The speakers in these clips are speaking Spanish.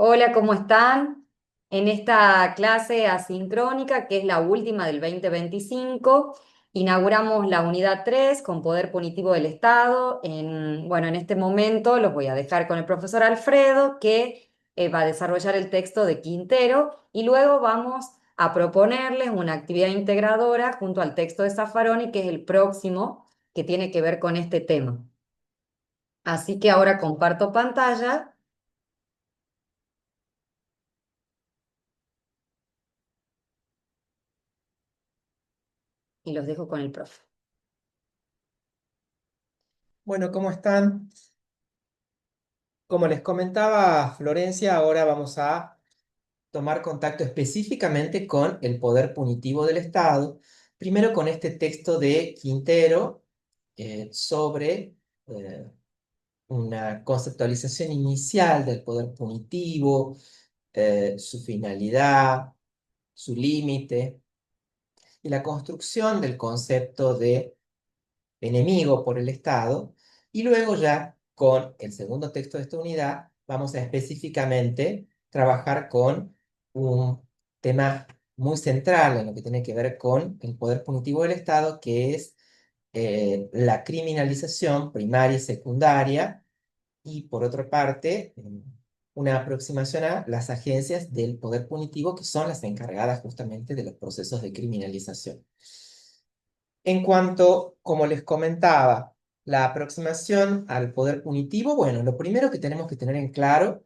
Hola, ¿cómo están? En esta clase asincrónica, que es la última del 2025, inauguramos la unidad 3 con poder punitivo del Estado. En este momento los voy a dejar con el profesor Alfredo, que va a desarrollar el texto de Quintero, y luego vamos a proponerles una actividad integradora junto al texto de Zaffaroni, que es el próximo, que tiene que ver con este tema. Así que ahora comparto pantalla y los dejo con el profe. Bueno, ¿cómo están? Como les comentaba Florencia, ahora vamos a tomar contacto específicamente con el poder punitivo del Estado. Primero con este texto de Quintero sobre una conceptualización inicial del poder punitivo, su finalidad, su límite y la construcción del concepto de enemigo por el Estado, y luego ya con el segundo texto de esta unidad vamos a específicamente trabajar con un tema muy central en lo que tiene que ver con el poder punitivo del Estado, que es la criminalización primaria y secundaria, y por otra parte, una aproximación a las agencias del poder punitivo, que son las encargadas justamente de los procesos de criminalización. En cuanto, como les comentaba, la aproximación al poder punitivo, bueno, lo primero que tenemos que tener en claro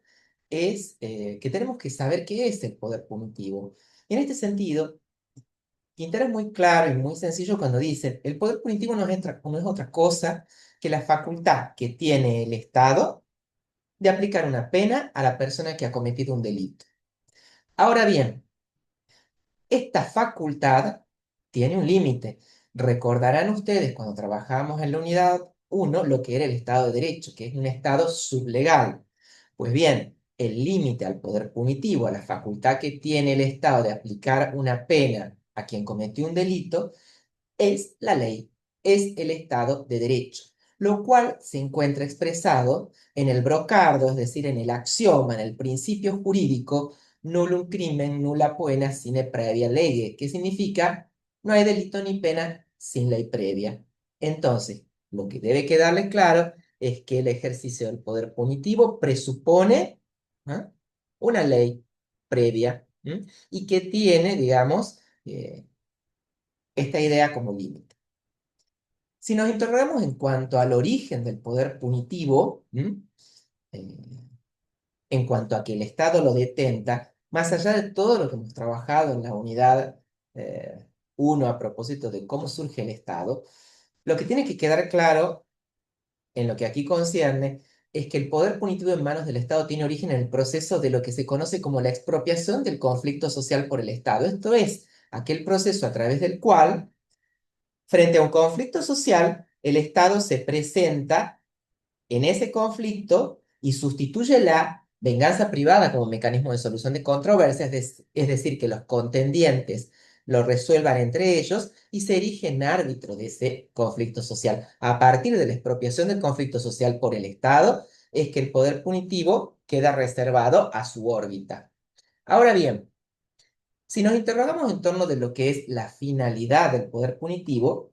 es que tenemos que saber qué es el poder punitivo. Y en este sentido, Quintero es muy claro y muy sencillo cuando dice, el poder punitivo no es otra cosa que la facultad que tiene el Estado de aplicar una pena a la persona que ha cometido un delito. Ahora bien, esta facultad tiene un límite. Recordarán ustedes cuando trabajamos en la unidad uno lo que era el Estado de Derecho, que es un Estado sublegal. Pues bien, el límite al poder punitivo, a la facultad que tiene el Estado de aplicar una pena a quien cometió un delito, es la ley, es el Estado de Derecho, lo cual se encuentra expresado en el brocardo, es decir, en el axioma, en el principio jurídico, nullum crimen, nulla pena sine previa lege, que significa no hay delito ni pena sin ley previa. Entonces, lo que debe quedarle claro es que el ejercicio del poder punitivo presupone ¿ah? Una ley previa ¿m? Y que tiene, digamos, esta idea como límite. Si nos interrogamos en cuanto al origen del poder punitivo, Eh, en cuanto a que el Estado lo detenta, más allá de todo lo que hemos trabajado en la unidad 1 a propósito de cómo surge el Estado, lo que tiene que quedar claro en lo que aquí concierne es que el poder punitivo en manos del Estado tiene origen en el proceso de lo que se conoce como la expropiación del conflicto social por el Estado. Esto es, aquel proceso a través del cual, frente a un conflicto social, el Estado se presenta en ese conflicto y sustituye la venganza privada como mecanismo de solución de controversias, es decir, que los contendientes lo resuelvan entre ellos y se erige en árbitro de ese conflicto social. A partir de la expropiación del conflicto social por el Estado, es que el poder punitivo queda reservado a su órbita. Ahora bien, si nos interrogamos en torno de lo que es la finalidad del poder punitivo,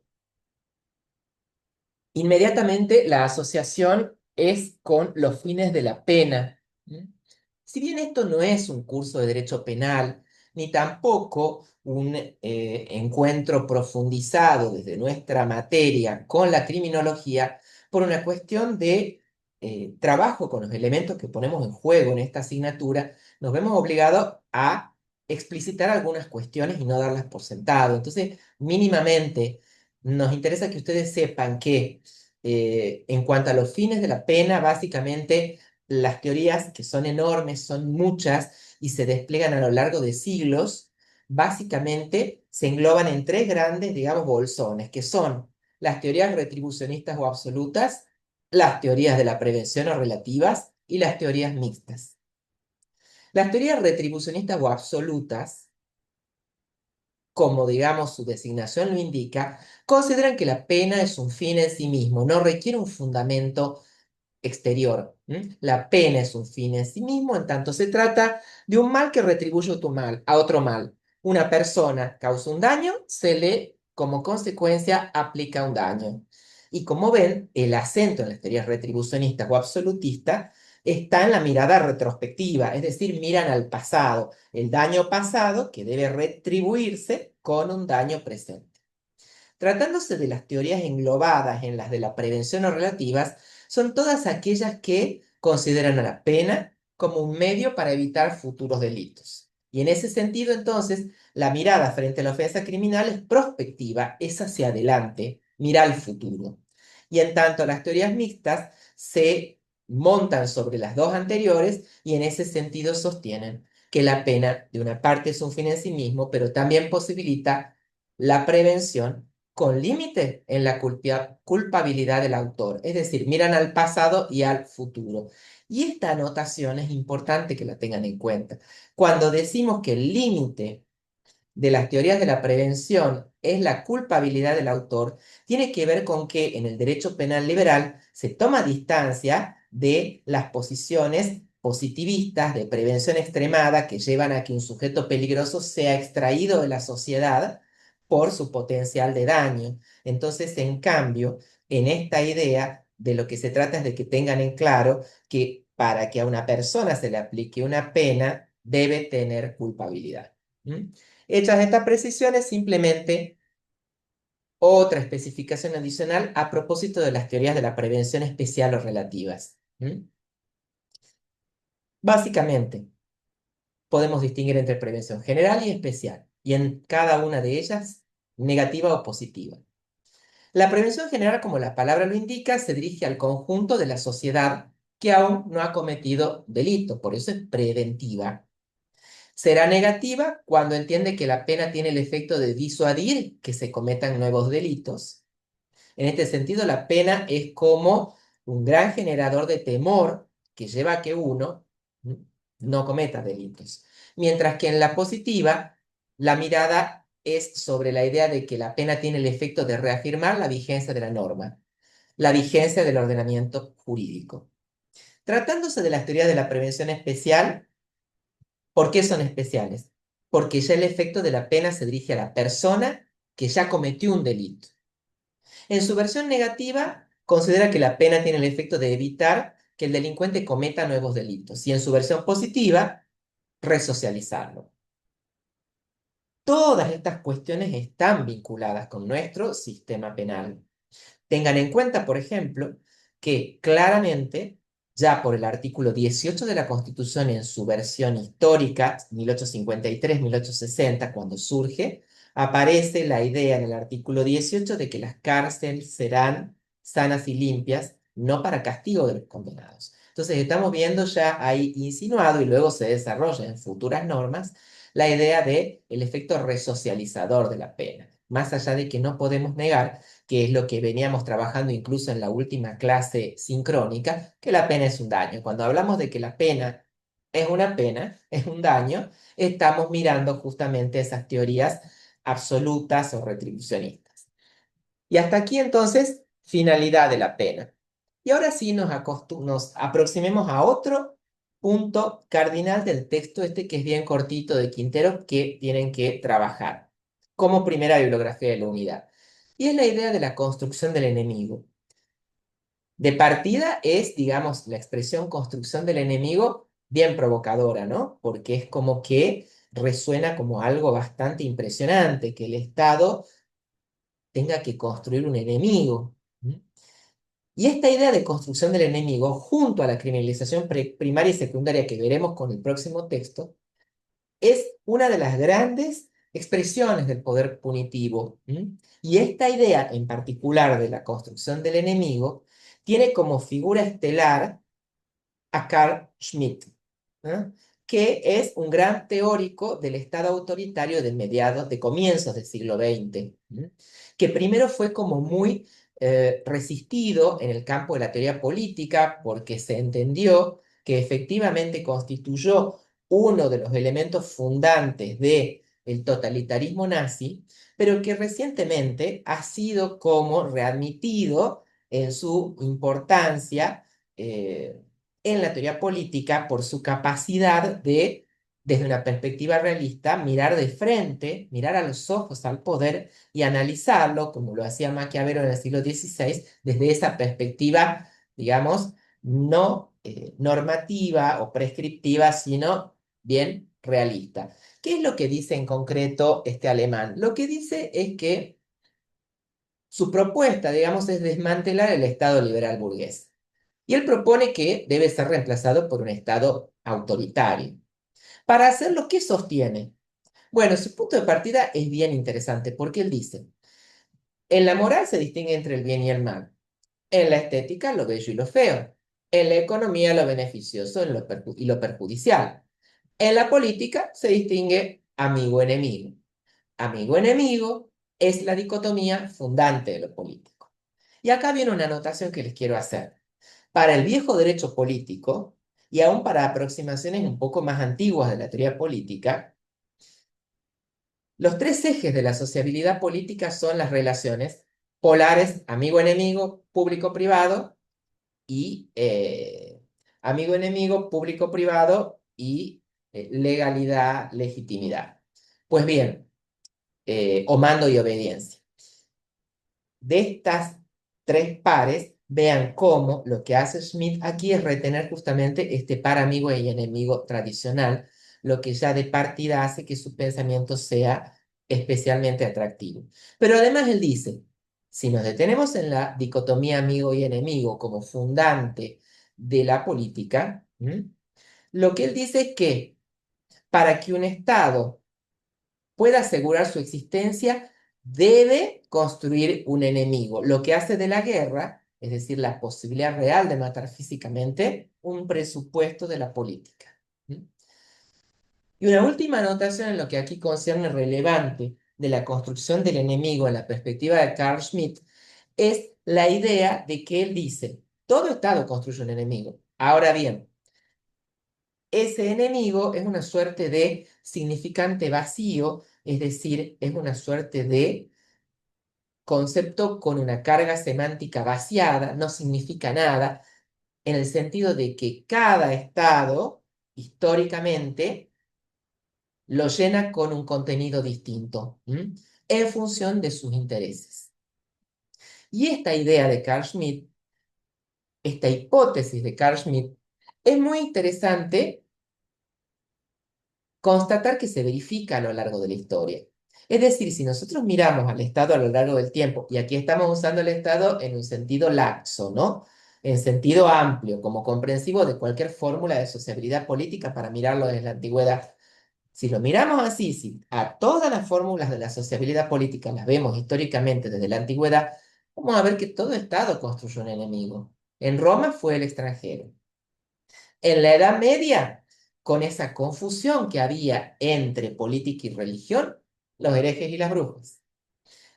inmediatamente la asociación es con los fines de la pena. ¿Mm? Si bien esto no es un curso de derecho penal, ni tampoco un encuentro profundizado desde nuestra materia con la criminología, por una cuestión de trabajo con los elementos que ponemos en juego en esta asignatura, nos vemos obligados a explicitar algunas cuestiones y no darlas por sentado. Entonces, mínimamente, nos interesa que ustedes sepan que en cuanto a los fines de la pena, básicamente las teorías, que son enormes, son muchas y se despliegan a lo largo de siglos, básicamente se engloban en tres grandes, digamos, bolsones, que son las teorías retribucionistas o absolutas, las teorías de la prevención o relativas y las teorías mixtas. Las teorías retribucionistas o absolutas, como digamos su designación lo indica, consideran que la pena es un fin en sí mismo, no requiere un fundamento exterior. La pena es un fin en sí mismo, en tanto se trata de un mal que retribuye otro mal, a otro mal. Una persona causa un daño, se le, como consecuencia, aplica un daño. Y como ven, el acento en las teorías retribucionistas o absolutistas está en la mirada retrospectiva, es decir, miran al pasado, el daño pasado que debe retribuirse con un daño presente. Tratándose de las teorías englobadas en las de la prevención o relativas, son todas aquellas que consideran a la pena como un medio para evitar futuros delitos. Y en ese sentido, entonces, la mirada frente a la ofensa criminal es prospectiva, es hacia adelante, mira al futuro. Y en tanto, las teorías mixtas se montan sobre las dos anteriores y en ese sentido sostienen que la pena, de una parte, es un fin en sí mismo, pero también posibilita la prevención con límite en la culpabilidad del autor, es decir, miran al pasado y al futuro. Y esta anotación es importante que la tengan en cuenta. Cuando decimos que el límite de las teorías de la prevención es la culpabilidad del autor, tiene que ver con que en el derecho penal liberal se toma distancia de las posiciones positivistas de prevención extremada que llevan a que un sujeto peligroso sea extraído de la sociedad por su potencial de daño. Entonces, en cambio, en esta idea de lo que se trata es de que tengan en claro que para que a una persona se le aplique una pena, debe tener culpabilidad. ¿Mm? Hechas estas precisiones, simplemente otra especificación adicional a propósito de las teorías de la prevención especial o relativas. Básicamente, podemos distinguir entre prevención general y especial, y en cada una de ellas, negativa o positiva. La prevención general, como la palabra lo indica, se dirige al conjunto de la sociedad que aún no ha cometido delito, por eso es preventiva. Será negativa cuando entiende que la pena tiene el efecto de disuadir que se cometan nuevos delitos. En este sentido, la pena es como un gran generador de temor que lleva a que uno no cometa delitos. Mientras que en la positiva, la mirada es sobre la idea de que la pena tiene el efecto de reafirmar la vigencia de la norma, la vigencia del ordenamiento jurídico. Tratándose de las teorías de la prevención especial, ¿por qué son especiales? Porque ya el efecto de la pena se dirige a la persona que ya cometió un delito. En su versión negativa, considera que la pena tiene el efecto de evitar que el delincuente cometa nuevos delitos. Y en su versión positiva, resocializarlo. Todas estas cuestiones están vinculadas con nuestro sistema penal. Tengan en cuenta, por ejemplo, que claramente, ya por el artículo 18 de la Constitución en su versión histórica, 1853-1860, cuando surge, aparece la idea en el artículo 18 de que las cárceles serán sanas y limpias, no para castigo de los condenados. Entonces estamos viendo ya ahí insinuado y luego se desarrolla en futuras normas la idea de el efecto resocializador de la pena, más allá de que no podemos negar que es lo que veníamos trabajando incluso en la última clase sincrónica, que la pena es un daño. Cuando hablamos de que la pena es una pena, es un daño, estamos mirando justamente esas teorías absolutas o retribucionistas. Y hasta aquí entonces, finalidad de la pena. Y ahora sí nos aproximemos a otro punto cardinal del texto este que es bien cortito de Quintero que tienen que trabajar como primera bibliografía de la unidad. Y es la idea de la construcción del enemigo. De partida es, digamos, la expresión construcción del enemigo bien provocadora, ¿no? Porque es como que resuena como algo bastante impresionante, que el Estado tenga que construir un enemigo. Y esta idea de construcción del enemigo, junto a la criminalización primaria y secundaria que veremos con el próximo texto, es una de las grandes expresiones del poder punitivo. Y esta idea en particular de la construcción del enemigo tiene como figura estelar a Carl Schmitt, ¿no? Que es un gran teórico del Estado autoritario de mediados, de comienzos del siglo XX, ¿no? Que primero fue como muy resistido en el campo de la teoría política porque se entendió que efectivamente constituyó uno de los elementos fundantes del totalitarismo nazi, pero que recientemente ha sido como readmitido en su importancia en la teoría política por su capacidad de, desde una perspectiva realista, mirar de frente, mirar a los ojos al poder y analizarlo, como lo hacía Maquiavelo en el siglo XVI, desde esa perspectiva, digamos, no normativa o prescriptiva, sino bien realista. ¿Qué es lo que dice en concreto este alemán? Lo que dice es que su propuesta, digamos, es desmantelar el Estado liberal burgués. Y él propone que debe ser reemplazado por un Estado autoritario. Para hacerlo, ¿qué sostiene? Bueno, su punto de partida es bien interesante porque él dice, en la moral se distingue entre el bien y el mal, en la estética lo bello y lo feo, en la economía lo beneficioso y lo perjudicial, en la política se distingue amigo-enemigo. Amigo-enemigo es la dicotomía fundante de lo político. Y acá viene una anotación que les quiero hacer. Para el viejo derecho político, y aún para aproximaciones un poco más antiguas de la teoría política, los tres ejes de la sociabilidad política son las relaciones polares, amigo-enemigo, público-privado, y amigo-enemigo, público-privado y legalidad, legitimidad. Pues bien, o mando y obediencia. De estas tres pares, vean cómo lo que hace Schmitt aquí es retener justamente este par amigo y enemigo tradicional, lo que ya de partida hace que su pensamiento sea especialmente atractivo. Pero además él dice, si nos detenemos en la dicotomía amigo y enemigo como fundante de la política, lo que él dice es que para que un Estado pueda asegurar su existencia, debe construir un enemigo, lo que hace de la guerra, es decir, la posibilidad real de matar físicamente, un presupuesto de la política. Y una última anotación en lo que aquí concierne relevante de la construcción del enemigo en la perspectiva de Carl Schmitt es la idea de que él dice, todo Estado construye un enemigo. Ahora bien, ese enemigo es una suerte de significante vacío, es decir, es una suerte de concepto con una carga semántica vaciada, no significa nada, en el sentido de que cada estado, históricamente, lo llena con un contenido distinto, en función de sus intereses. Y esta idea de Carl Schmitt, esta hipótesis de Carl Schmitt, es muy interesante constatar que se verifica a lo largo de la historia. Es decir, si nosotros miramos al Estado a lo largo del tiempo, y aquí estamos usando el Estado en un sentido laxo, ¿no? En sentido amplio, como comprensivo de cualquier fórmula de sociabilidad política para mirarlo desde la antigüedad. Si lo miramos así, si a todas las fórmulas de la sociabilidad política las vemos históricamente desde la antigüedad, vamos a ver que todo Estado construyó un enemigo. En Roma fue el extranjero. En la Edad Media, con esa confusión que había entre política y religión, los herejes y las brujas.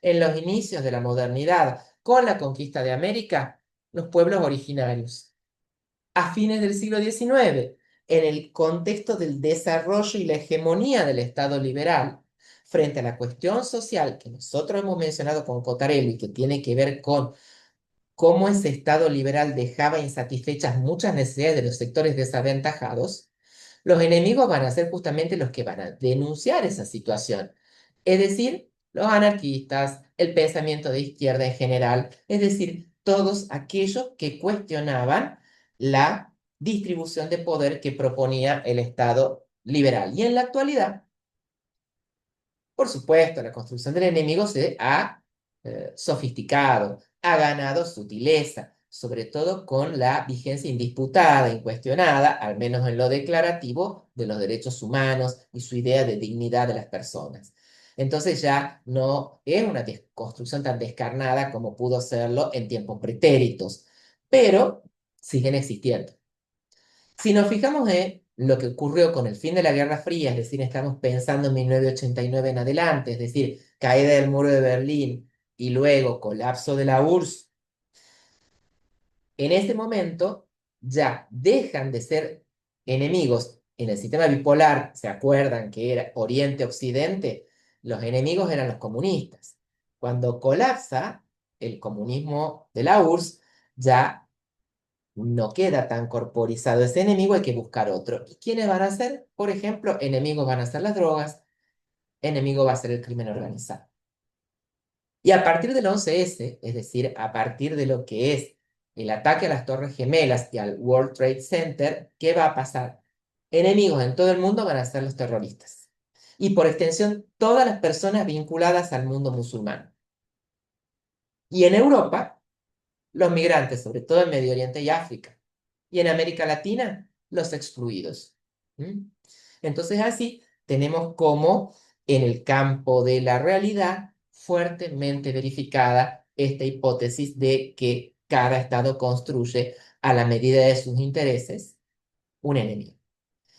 En los inicios de la modernidad, con la conquista de América, los pueblos originarios. A fines del siglo XIX, en el contexto del desarrollo y la hegemonía del Estado liberal, frente a la cuestión social que nosotros hemos mencionado con Cotarelli, que tiene que ver con cómo ese Estado liberal dejaba insatisfechas muchas necesidades de los sectores desaventajados, los enemigos van a ser justamente los que van a denunciar esa situación. Es decir, los anarquistas, el pensamiento de izquierda en general, es decir, todos aquellos que cuestionaban la distribución de poder que proponía el Estado liberal. Y en la actualidad, por supuesto, la construcción del enemigo se ha sofisticado, ha ganado sutileza, sobre todo con la vigencia indisputada, incuestionada, al menos en lo declarativo, de los derechos humanos y su idea de dignidad de las personas. Entonces ya no es una construcción tan descarnada como pudo serlo en tiempos pretéritos, pero siguen existiendo. Si nos fijamos en lo que ocurrió con el fin de la Guerra Fría, es decir, estamos pensando en 1989 en adelante, es decir, caída del muro de Berlín y luego colapso de la URSS, en ese momento ya dejan de ser enemigos. En el sistema bipolar, ¿se acuerdan que era Oriente-Occidente? Los enemigos eran los comunistas. Cuando colapsa el comunismo de la URSS, ya no queda tan corporizado ese enemigo, hay que buscar otro. ¿Y quiénes van a ser? Por ejemplo, enemigos van a ser las drogas, enemigo va a ser el crimen organizado. Y a partir del 11S, es decir, a partir de lo que es el ataque a las Torres Gemelas y al World Trade Center, ¿qué va a pasar? Enemigos en todo el mundo van a ser los terroristas. Y por extensión, todas las personas vinculadas al mundo musulmán. Y en Europa, los migrantes, sobre todo en Medio Oriente y África. Y en América Latina, los excluidos. ¿Mm? Entonces así tenemos como en el campo de la realidad fuertemente verificada esta hipótesis de que cada Estado construye a la medida de sus intereses un enemigo.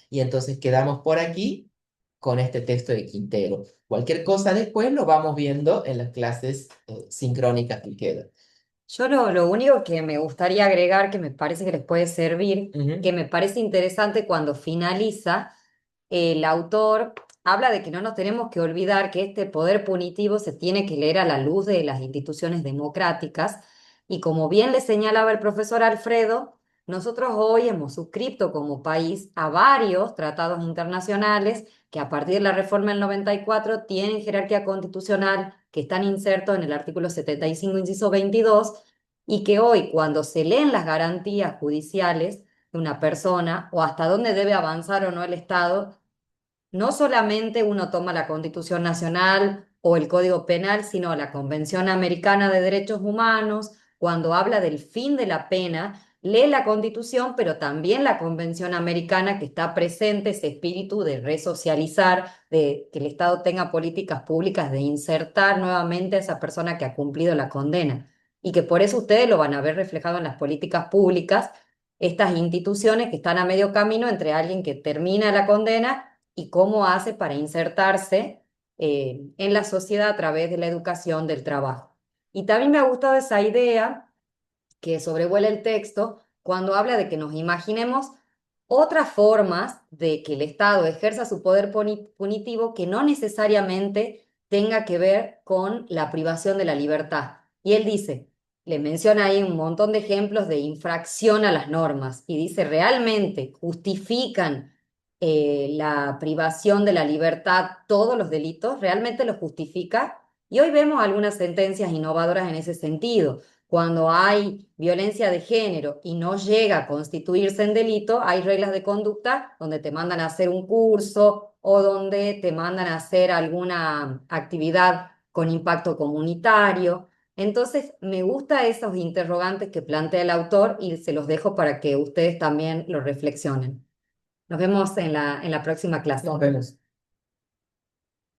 Y entonces quedamos por aquí con este texto de Quintero. Cualquier cosa después lo vamos viendo en las clases sincrónicas que quedan. Yo lo único que me gustaría agregar, que me parece que les puede servir, que Ujú. me parece interesante cuando finaliza, el autor habla de que no nos tenemos que olvidar que este poder punitivo se tiene que leer a la luz de las instituciones democráticas y como bien le señalaba el profesor Alfredo, nosotros hoy hemos suscrito como país a varios tratados internacionales que a partir de la reforma del 94 tienen jerarquía constitucional, que están insertos en el artículo 75, inciso 22, y que hoy cuando se leen las garantías judiciales de una persona o hasta dónde debe avanzar o no el Estado, no solamente uno toma la Constitución Nacional o el Código Penal, sino la Convención Americana de Derechos Humanos, cuando habla del fin de la pena, lee la Constitución, pero también la Convención Americana que está presente, ese espíritu de resocializar, de que el Estado tenga políticas públicas, de insertar nuevamente a esa persona que ha cumplido la condena. Y que por eso ustedes lo van a ver reflejado en las políticas públicas, estas instituciones que están a medio camino entre alguien que termina la condena y cómo hace para insertarse en la sociedad a través de la educación del trabajo. Y también me ha gustado esa idea que sobrevuela el texto cuando habla de que nos imaginemos otras formas de que el Estado ejerza su poder punitivo que no necesariamente tenga que ver con la privación de la libertad. Y él dice, le menciona ahí un montón de ejemplos de infracción a las normas y dice, ¿realmente justifican la privación de la libertad todos los delitos? ¿Realmente lo justifica? Y hoy vemos algunas sentencias innovadoras en ese sentido. Cuando hay violencia de género y no llega a constituirse en delito, hay reglas de conducta donde te mandan a hacer un curso o donde te mandan a hacer alguna actividad con impacto comunitario. Entonces, me gustan esos interrogantes que plantea el autor y se los dejo para que ustedes también lo reflexionen. Nos vemos en la próxima clase. Nos vemos.